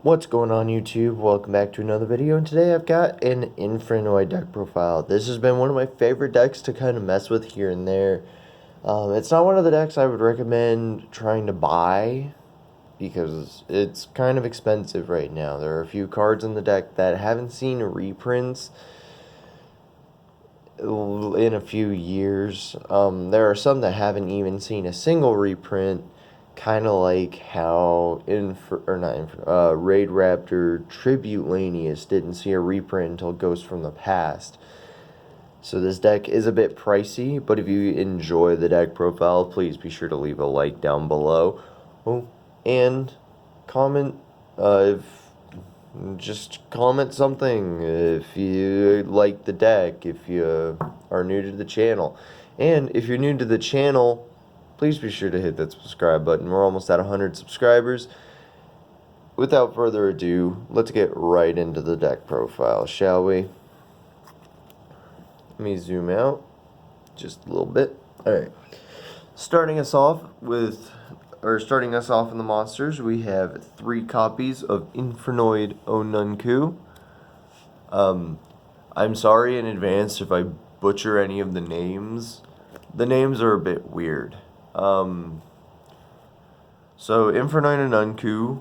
What's going on YouTube? Welcome back to another video, and today I've got an Infernoid deck profile. This has been one of my favorite decks to kind of mess with here and there. It's not one of the decks I would recommend trying to buy because it's kind of expensive right now. There are a few cards in the deck that haven't seen reprints in a few years. There are some that haven't even seen a single reprint, kind of like how Raid Raptor Tribute Lanius didn't see a reprint until Ghost from the Past. So this deck is a bit pricey, but if you enjoy the deck profile, please be sure to leave a like down below. Oh, and comment just comment something if you like the deck, if you are new to the channel. And if you're new to the channel, please be sure to hit that subscribe button. We're almost at 100 subscribers. Without further ado, let's get right into the deck profile, shall we? Let me zoom out just a little bit. Alright. Starting us off in the monsters, we have 3 copies of Infernoid Onunku. I'm sorry in advance if I butcher any of the names. The names are a bit weird. So Infernoid Onunku,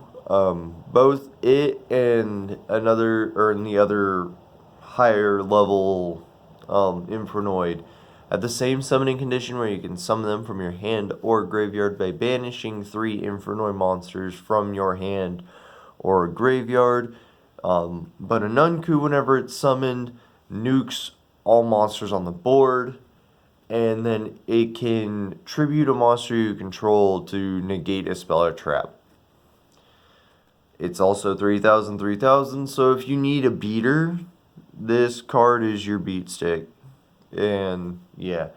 both it and the other higher level Infernoid have the same summoning condition where you can summon them from your hand or graveyard by banishing 3 Infernoid monsters from your hand or graveyard. But a Nunku, whenever it's summoned, nukes all monsters on the board, and then it can tribute a monster you control to negate a spell or trap. It's also 3,000, 3,000, so if you need a beater, this card is your beat stick. And yeah,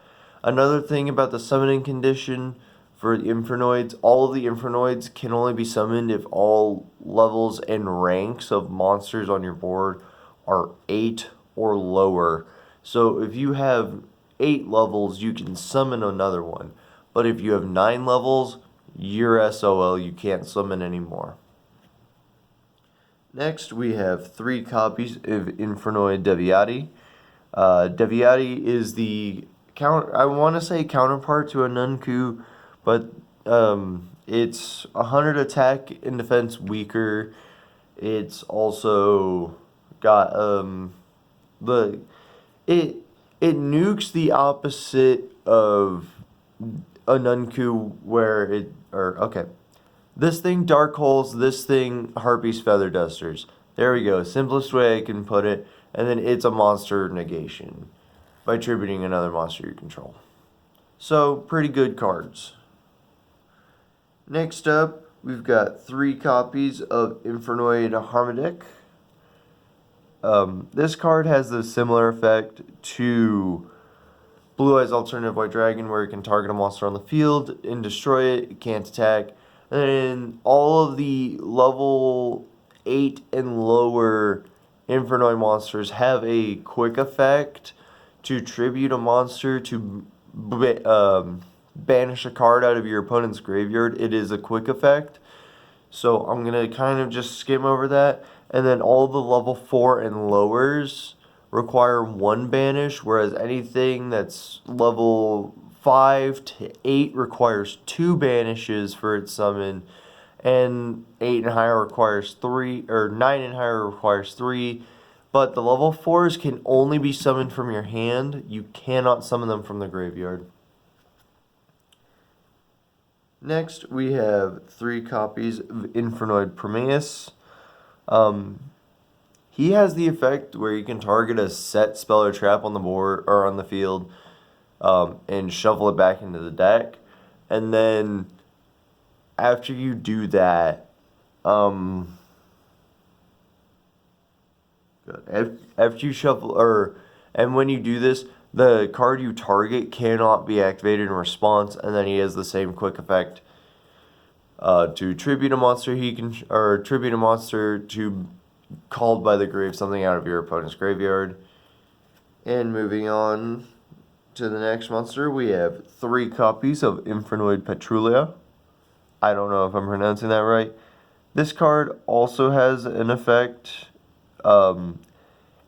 another thing about the summoning condition for the Infernoids, all of the Infernoids can only be summoned if all levels and ranks of monsters on your board are 8 or lower. So if you have 8 levels, you can summon another one. But if you have 9 levels, you're SOL, you can't summon anymore. Next, we have 3 copies of Infernoid Deviati. Deviati is the counterpart to a Nunku, but it's 100 attack and defense weaker. It's also got it nukes the opposite of a Nunku this thing Dark Holes, this thing Harpy's Feather Dusters. There we go, simplest way I can put it. And then it's a monster negation by tributing another monster you control. So, pretty good cards. Next up, we've got 3 copies of Infernoid Harmodic. This card has a similar effect to Blue Eyes Alternative White Dragon, where it can target a monster on the field and destroy it. It can't attack. And then all of the level 8 and lower Infernoid monsters have a quick effect to tribute a monster to banish a card out of your opponent's graveyard. It is a quick effect, so I'm going to kind of just skim over that. And then all the level 4 and lowers require 1 banish, whereas anything that's level 5 to 8 requires 2 banishes for its summon. And 8 and higher requires 3, or 9 and higher requires 3. But the level 4s can only be summoned from your hand. You cannot summon them from the graveyard. Next, we have 3 copies of Infernoid Prometheus. He has the effect where you can target a set spell or trap on the board or on the field, and shuffle it back into the deck. And then after you do that, after you shuffle, and when you do this, the card you target cannot be activated in response, and then he has the same quick effect to tribute a monster tribute a monster to called by the grave something out of your opponent's graveyard. And moving on to the next monster, we have 3 copies of Infernoid Petrulia. I don't know if I'm pronouncing that right. This card also has an effect. Um,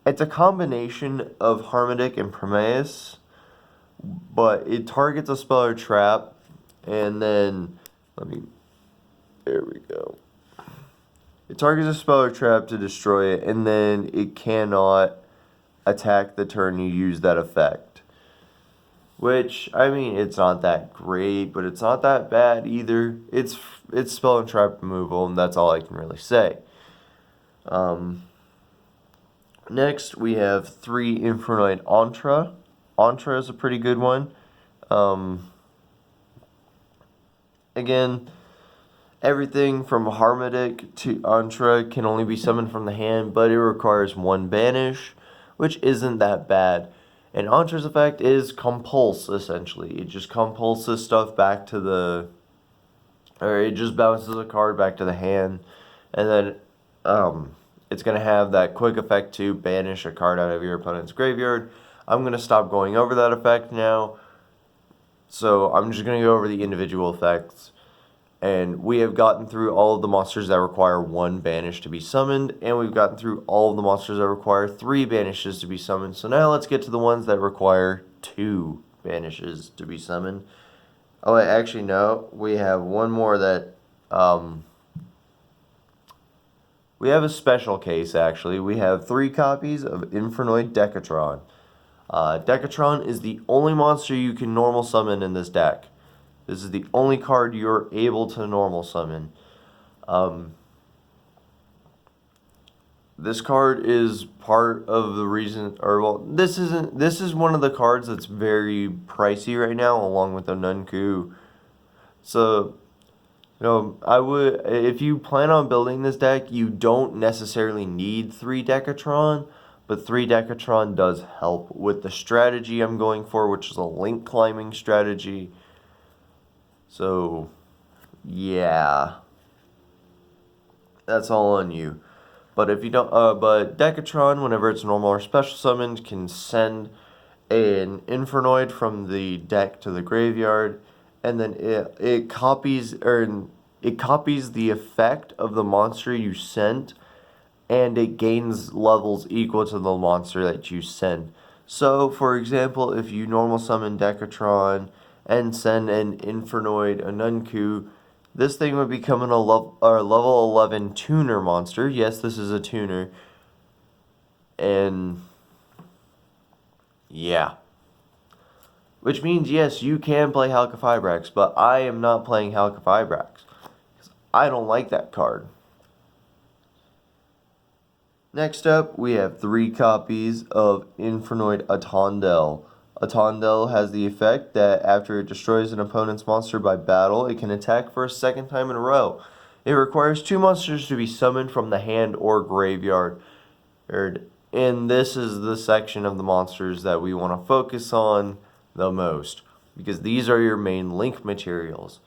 it's a combination of Harmodic and Prometheus, but it targets a spell or trap, and then there we go. It targets a spell or trap to destroy it, and then it cannot attack the turn you use that effect. Which, I mean, it's not that great, but it's not that bad either. It's spell and trap removal, and that's all I can really say. Next, we have 3 Infernoid Entra. Entra is a pretty good one. Again, everything from Harmodic to Entra can only be summoned from the hand, but it requires 1 banish, which isn't that bad. And Entra's effect is compulse, essentially. It just compulses stuff back to the... Or it just bounces a card back to the hand. And then it's going to have that quick effect to banish a card out of your opponent's graveyard. I'm going to stop going over that effect now. So I'm just going to go over the individual effects. And we have gotten through all of the monsters that require 1 banish to be summoned, and we've gotten through all of the monsters that require 3 banishes to be summoned. So now let's get to the ones that require 2 banishes to be summoned. Oh, wait, actually, no. We have one more that... we have a special case, actually. We have 3 copies of Infernoid Decatron. Decatron is the only monster you can normal summon in this deck. This is the only card you're able to normal summon. This card is part of the reason, or well, this is one of the cards that's very pricey right now, along with the Nunku. So, if you plan on building this deck, you don't necessarily need 3 Decatron, but 3 Decatron does help with the strategy I'm going for, which is a link climbing strategy. So, yeah, that's all on you. But if you don't, but Decatron, whenever it's normal or special summoned, can send an Infernoid from the deck to the graveyard, and then it copies the effect of the monster you sent, and it gains levels equal to the monster that you send. So, for example, if you normal summon Decatron and send an Infernoid, a Nunku, this thing would become a level 11 tuner monster. Yes, this is a tuner. And yeah. Which means, yes, you can play Halqifibrax, but I am not playing Halqifibrax. I don't like that card. Next up, we have 3 copies of Infernoid Atondel. Atondel has the effect that after it destroys an opponent's monster by battle, it can attack for a 2nd time in a row. It requires 2 monsters to be summoned from the hand or graveyard. And this is the section of the monsters that we want to focus on the most, because these are your main link materials.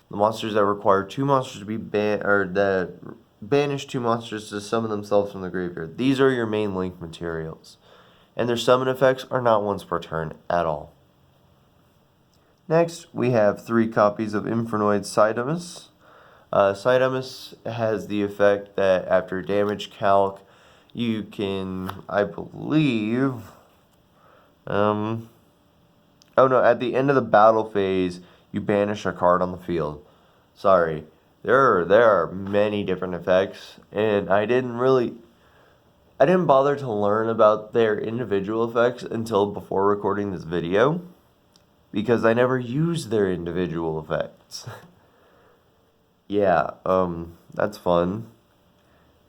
The monsters that require 2 monsters to be that banish 2 monsters to summon themselves from the graveyard. These are your main link materials. And their summon effects are not once per turn at all. Next, we have 3 copies of Infernoid Cydamus. Cydamus has the effect that after damage calc, you can, I believe, oh no, at the end of the battle phase, you banish a card on the field. Sorry, there are many different effects, and I didn't bother to learn about their individual effects until before recording this video, because I never used their individual effects. Yeah, that's fun.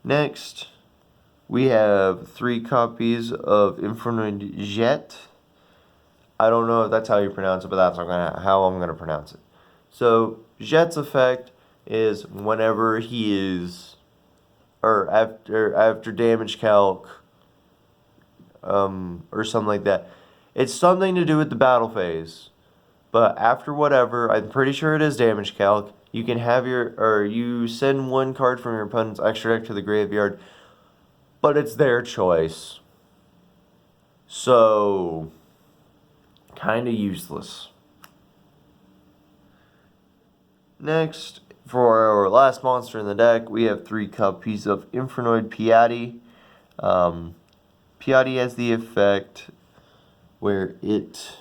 Next, we have 3 copies of Infernoid Jet. I don't know if that's how you pronounce it, but that's how I'm gonna pronounce it. So, Jet's effect is whenever he is, or after damage calc, or something like that. It's something to do with the battle phase. But after whatever, I'm pretty sure it is damage calc, you can have you send 1 card from your opponent's extra deck to the graveyard, but it's their choice. So, kinda useless. Next For our last monster in the deck, we have 3 copies of Infernoid Piatti. Piatti has the effect where it...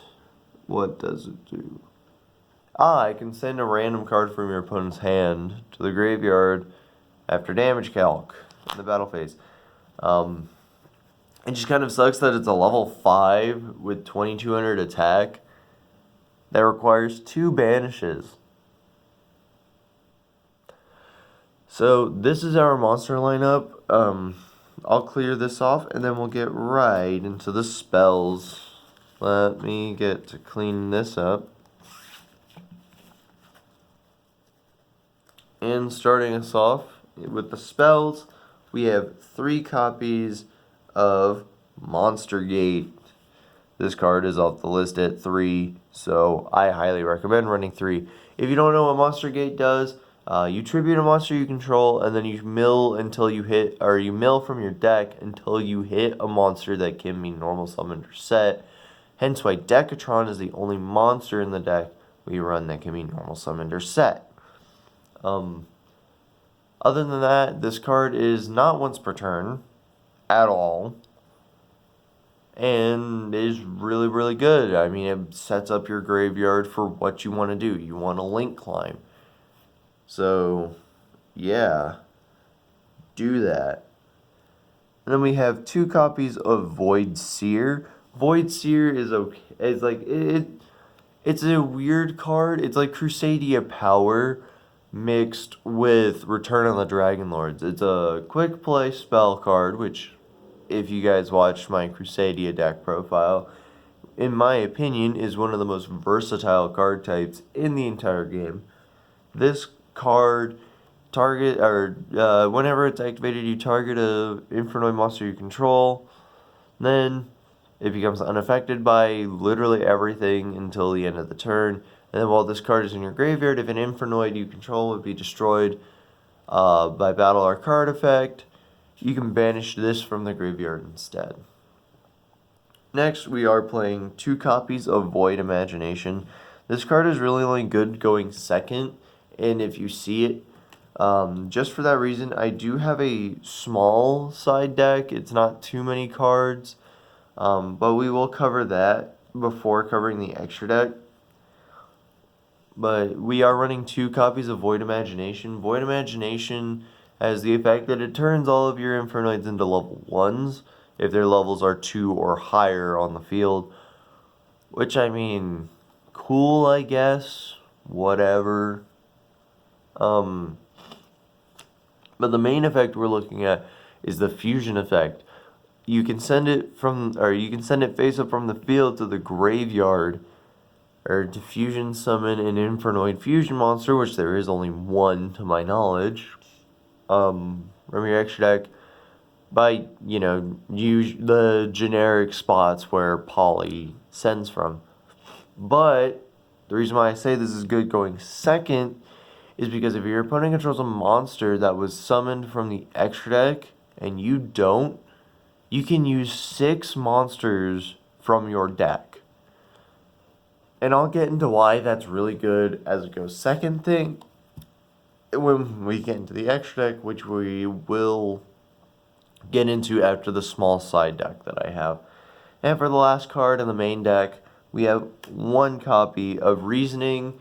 What does it do? I can send a random card from your opponent's hand to the graveyard after damage calc in the battle phase. It just kind of sucks that it's a level 5 with 2200 attack that requires 2 banishes. So this is our monster lineup. I'll clear this off and then we'll get right into the spells. Let me get to clean this up. And starting us off with the spells, we have 3 copies of Monster Gate. This card is off the list at 3, so I highly recommend running 3. If you don't know what Monster Gate does, you tribute a monster you control, and then you mill until you hit, or you mill from your deck until you hit a monster that can be normal summoned or set. Hence why Decatron is the only monster in the deck we run that can be normal summoned or set. Other than that, this card is not once per turn at all, and is really, really good. I mean, it sets up your graveyard for what you want to do. You want to link climb. So, yeah, do that. And then we have 2 copies of Void Seer. Void Seer is okay. It's like it's a weird card. It's like Crusadia Power mixed with Return of the Dragon Lords. It's a quick play spell card, which, if you guys watched my Crusadia deck profile, in my opinion, is one of the most versatile card types in the entire game. This card whenever it's activated, you target a Infernoid monster you control. Then it becomes unaffected by literally everything until the end of the turn. And then while this card is in your graveyard, if an Infernoid you control would be destroyed by battle or card effect, you can banish this from the graveyard instead. Next, we are playing 2 copies of Void Imagination. This card is really only good going second, and if you see it, just for that reason, I do have a small side deck. It's not too many cards, but we will cover that before covering the extra deck. But we are running 2 copies of Void Imagination. Void Imagination has the effect that it turns all of your Infernoids into level 1s if their levels are 2 or higher on the field. Which, I mean, cool, I guess. Whatever. But the main effect we're looking at is the fusion effect. You can send it face up from the field to the graveyard, or to fusion summon an Infernoid fusion monster, which there is only one to my knowledge, from your extra deck, by, use the generic spots where Poly sends from. But the reason why I say this is good going second is because if your opponent controls a monster that was summoned from the extra deck and you don't, you can use 6 monsters from your deck. And I'll get into why that's really good as it goes second thing when we get into the extra deck, which we will get into after the small side deck that I have. And for the last card in the main deck, we have 1 copy of Reasoning.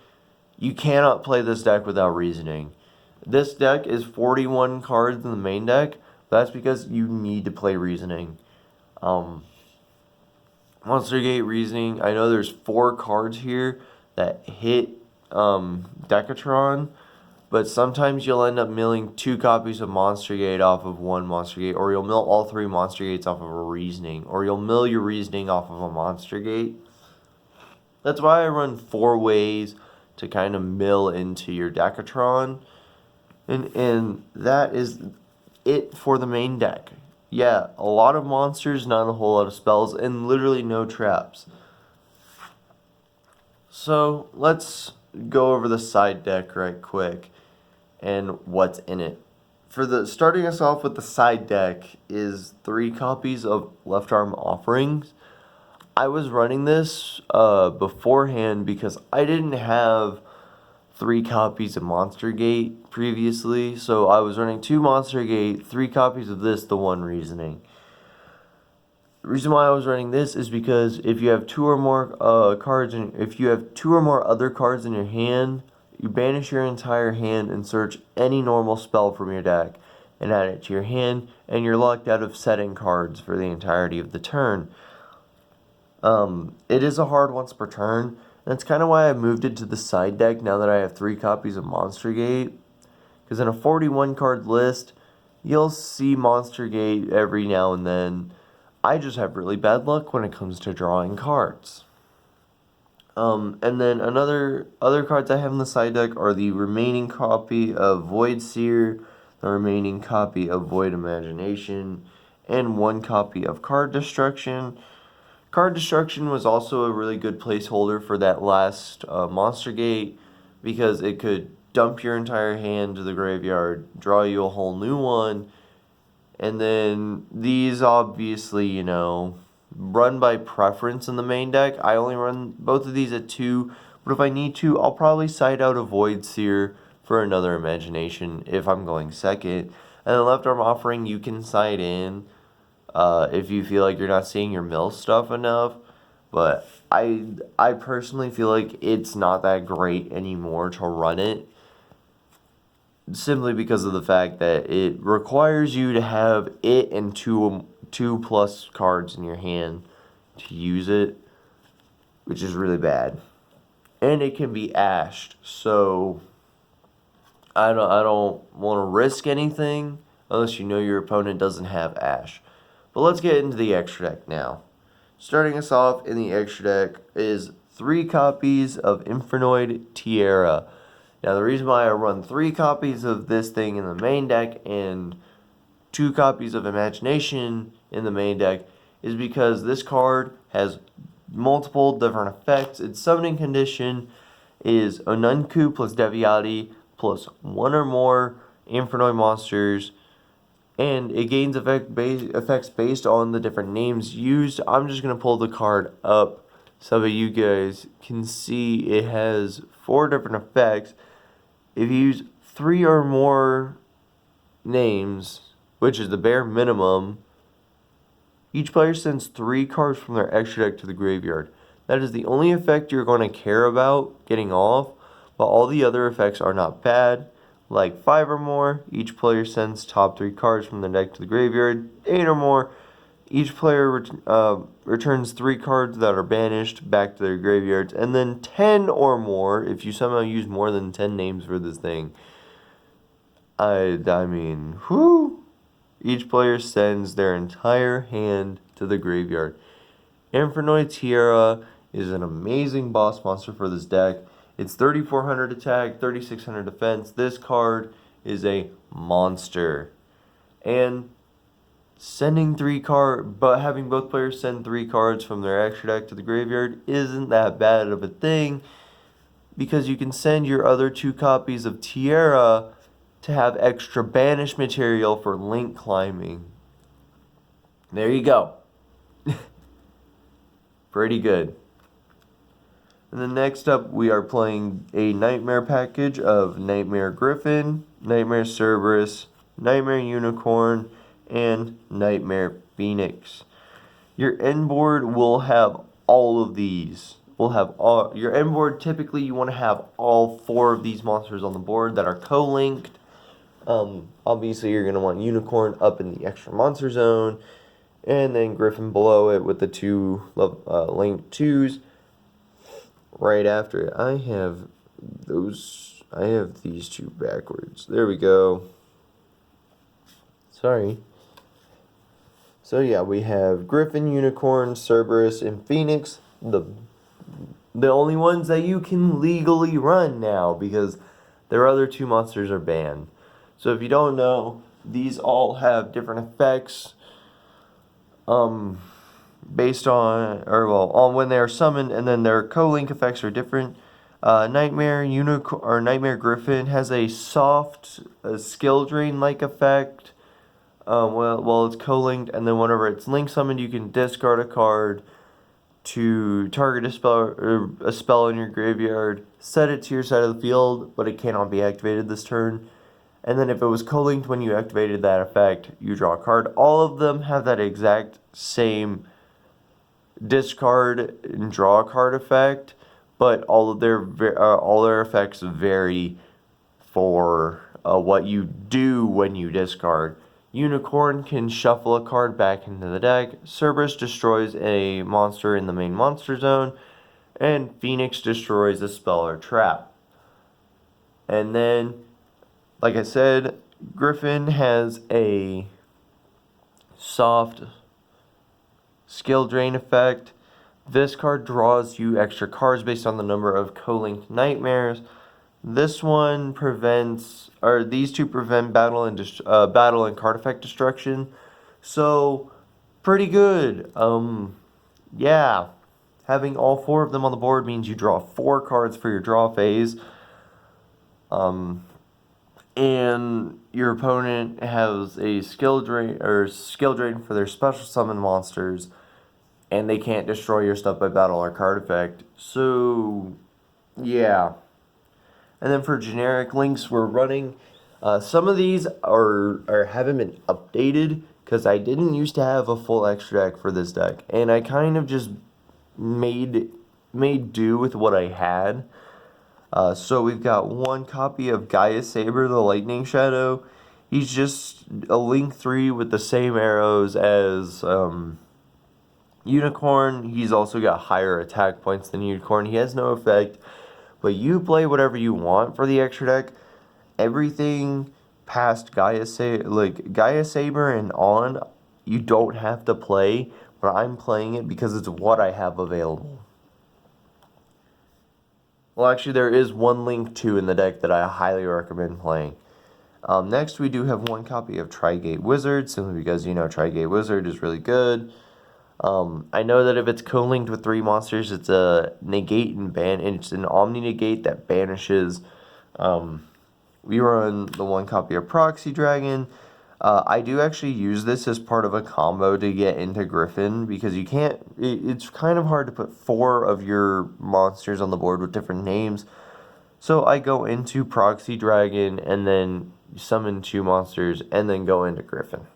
You cannot play this deck without Reasoning. This deck is 41 cards in the main deck. That's because you need to play Reasoning. Monster Gate Reasoning, I know there's 4 cards here that hit Decatron, but sometimes you'll end up milling 2 copies of Monster Gate off of 1 Monster Gate, or you'll mill all 3 Monster Gates off of a Reasoning, or you'll mill your Reasoning off of a Monster Gate. That's why I run 4 ways to kind of mill into your Decatron, and that is it for the main deck. Yeah, a lot of monsters, not a whole lot of spells, and literally no traps. So, let's go over the side deck right quick and what's in it. Starting us off with the side deck is 3 copies of Left Arm Offerings. I was running this beforehand because I didn't have 3 copies of Monster Gate previously, so I was running 2 Monster Gate, 3 copies of this, the one reasoning. The reason why I was running this is because if you have 2 or more if you have 2 or more other cards in your hand, you banish your entire hand and search any normal spell from your deck and add it to your hand, and you're locked out of setting cards for the entirety of the turn. It is a hard once per turn, and that's kind of why I moved it to the side deck now that I have 3 copies of Monster Gate. Because in a 41 card list, you'll see Monster Gate every now and then. I just have really bad luck when it comes to drawing cards. And then other cards I have in the side deck are the remaining copy of Void Seer, the remaining copy of Void Imagination, and 1 copy of Card Destruction. Card Destruction was also a really good placeholder for that last Monster Gate, because it could dump your entire hand to the graveyard, draw you a whole new one, and then these obviously, run by preference in the main deck. I only run both of these at 2, but if I need to, I'll probably side out a Void Seer for another Imagination if I'm going second. And the left arm offering you can side in if you feel like you're not seeing your mill stuff enough. But I personally feel like it's not that great anymore to run it, simply because of the fact that it requires you to have it and two plus cards in your hand to use it, which is really bad. And it can be ashed, so I don't want to risk anything unless you know your opponent doesn't have ash. But let's get into the extra deck now. Starting us off in the extra deck is 3 copies of Infernoid Tierra. Now, the reason why I run 3 copies of this thing in the main deck and 2 copies of Imagination in the main deck is because this card has multiple different effects. Its summoning condition is Onunku plus Deviati plus 1 or more Infernoid monsters, and it gains effects based on the different names used. I'm just going to pull the card up so that you guys can see it has 4 different effects. If you use 3 or more names, which is the bare minimum, each player sends 3 cards from their extra deck to the graveyard. That is the only effect you're going to care about getting off, but all the other effects are not bad. Like 5 or more, each player sends top 3 cards from their deck to the graveyard. 8 or more, each player returns 3 cards that are banished back to their graveyards. And then 10 or more, if you somehow use more than 10 names for this thing, I mean, whew, each player sends their entire hand to the graveyard. Infernoid Tierra is an amazing boss monster for this deck. It's 3,400 attack, 3,600 defense. This card is a monster. And sending 3 cards, but having both players send 3 cards from their extra deck to the graveyard isn't that bad of a thing, because you can send your other 2 copies of Tierra to have extra banish material for link climbing. There you go. Pretty good. And then next up, we are playing a Nightmare package of Nightmare Griffin, Nightmare Cerberus, Nightmare Unicorn, and Nightmare Phoenix. Your end board will have all of these. Your end board, typically you want to have all 4 of these monsters on the board that are co-linked. Obviously you're going to want Unicorn up in the extra monster zone, and then Griffin below it with the 2 linked 2s. Right after it, I have these 2 backwards. There we go. Sorry. So yeah, we have Griffin, Unicorn, Cerberus, and Phoenix. The only ones that you can legally run now, because their other 2 monsters are banned. So if you don't know, these all have different effects. Based on when they are summoned, and then their co-link effects are different. Nightmare Griffin has a soft skill drain like effect while it's co-linked, and then whenever it's link summoned, you can discard a card. to target a spell in your graveyard, set it to your side of the field, but it cannot be activated this turn. And then if it was co-linked when you activated that effect, you draw a card. All of them have that exact same discard and draw a card effect, but all their effects vary for what you do when you discard. Unicorn can shuffle a card back into the deck. Cerberus destroys a monster in the main monster zone. And Phoenix destroys a spell or trap. And then, like I said, Griffin has a soft skill drain effect. This card draws you extra cards based on the number of co-linked nightmares. This one prevents, or these two prevent battle and card effect destruction. So, pretty good. Yeah. Having all 4 of them on the board means you draw 4 cards for your draw phase. And your opponent has a skill drain for their special summon monsters, and they can't destroy your stuff by battle or card effect. So, yeah. And then for generic links, we're running. Some of these haven't been updated because I didn't used to have a full extra deck for this deck, and I kind of just made do with what I had. So we've got 1 copy of Gaia Saber, the Lightning Shadow. He's just a Link 3 with the same arrows as Unicorn. He's also got higher attack points than Unicorn. He has no effect, but you play whatever you want for the extra deck. Everything past Gaia Saber and on, you don't have to play, but I'm playing it because it's what I have available. Well, actually, there is 1 Link 2 in the deck that I highly recommend playing. Next, we do have 1 copy of Trigate Wizard, simply because, Trigate Wizard is really good. I know that if it's co-linked with 3 monsters, it's a negate and ban, and it's an Omni Negate that banishes. We run the 1 copy of Proxy Dragon. I do actually use this as part of a combo to get into Griffin, because you can't, it's kind of hard to put 4 of your monsters on the board with different names. So I go into Proxy Dragon and then summon 2 monsters and then go into Griffin.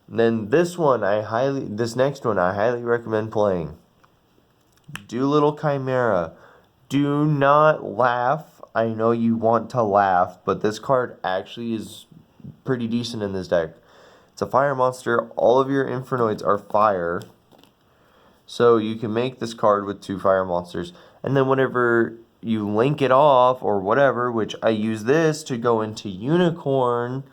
And then this next one I highly recommend playing. Doolittle Chimera. Do not laugh. I know you want to laugh, but this card actually is pretty decent in this deck. It's a fire monster. All of your Infernoids are fire. So you can make this card with 2 fire monsters. And then whenever you link it off or whatever, which I use this to go into Unicorn,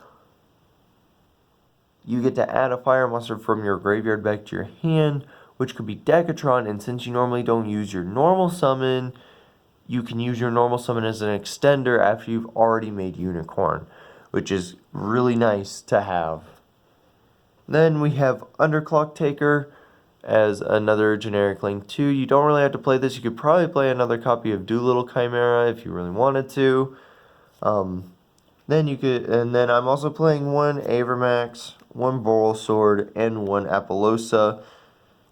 you get to add a fire monster from your graveyard back to your hand, which could be Decatron. And since you normally don't use your normal summon, you can use your normal summon as an extender after you've already made Unicorn, which is really nice to have. Then we have Underclock Taker as another generic link 2. You don't really have to play this. You could probably play another copy of Doolittle Chimera if you really wanted to. Then I'm also playing 1 Avermax, 1 Boral Sword, and 1 Apollosa,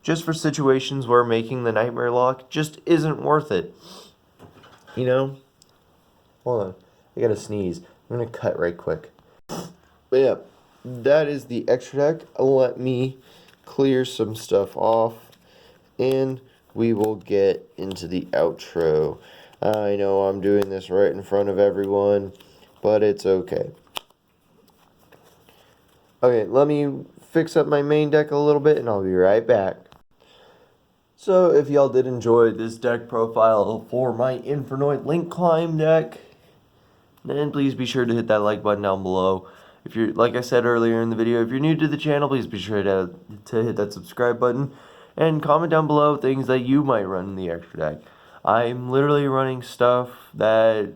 just for situations where making the Nightmare Lock just isn't worth it. Hold on, I gotta sneeze. I'm gonna cut right quick. But yeah, that is the extra deck. Let me clear some stuff off, and we will get into the outro. I know I'm doing this right in front of everyone, but it's okay. Okay, let me fix up my main deck a little bit, and I'll be right back. So, if y'all did enjoy this deck profile for my Infernoid Link Climb deck, then please be sure to hit that like button down below. If you're, like I said earlier in the video, if you're new to the channel, please be sure to hit that subscribe button, and comment down below things that you might run in the extra deck. I'm literally running stuff that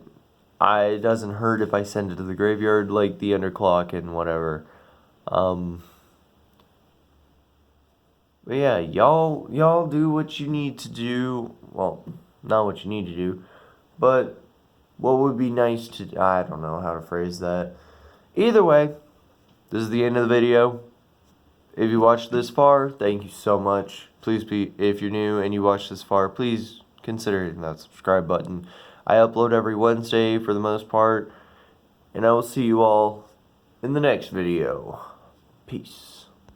it doesn't hurt if I send it to the graveyard, like the Underclock and whatever. But yeah, y'all do what you need to do. Well, not what you need to do, but what would be nice to, I don't know how to phrase that. Either way, this is the end of the video. If you watched this far, thank you so much. please be, if you're new and you watch this far, please consider hitting that subscribe button. I upload every Wednesday for the most part, and I will see you all in the next video. Peace.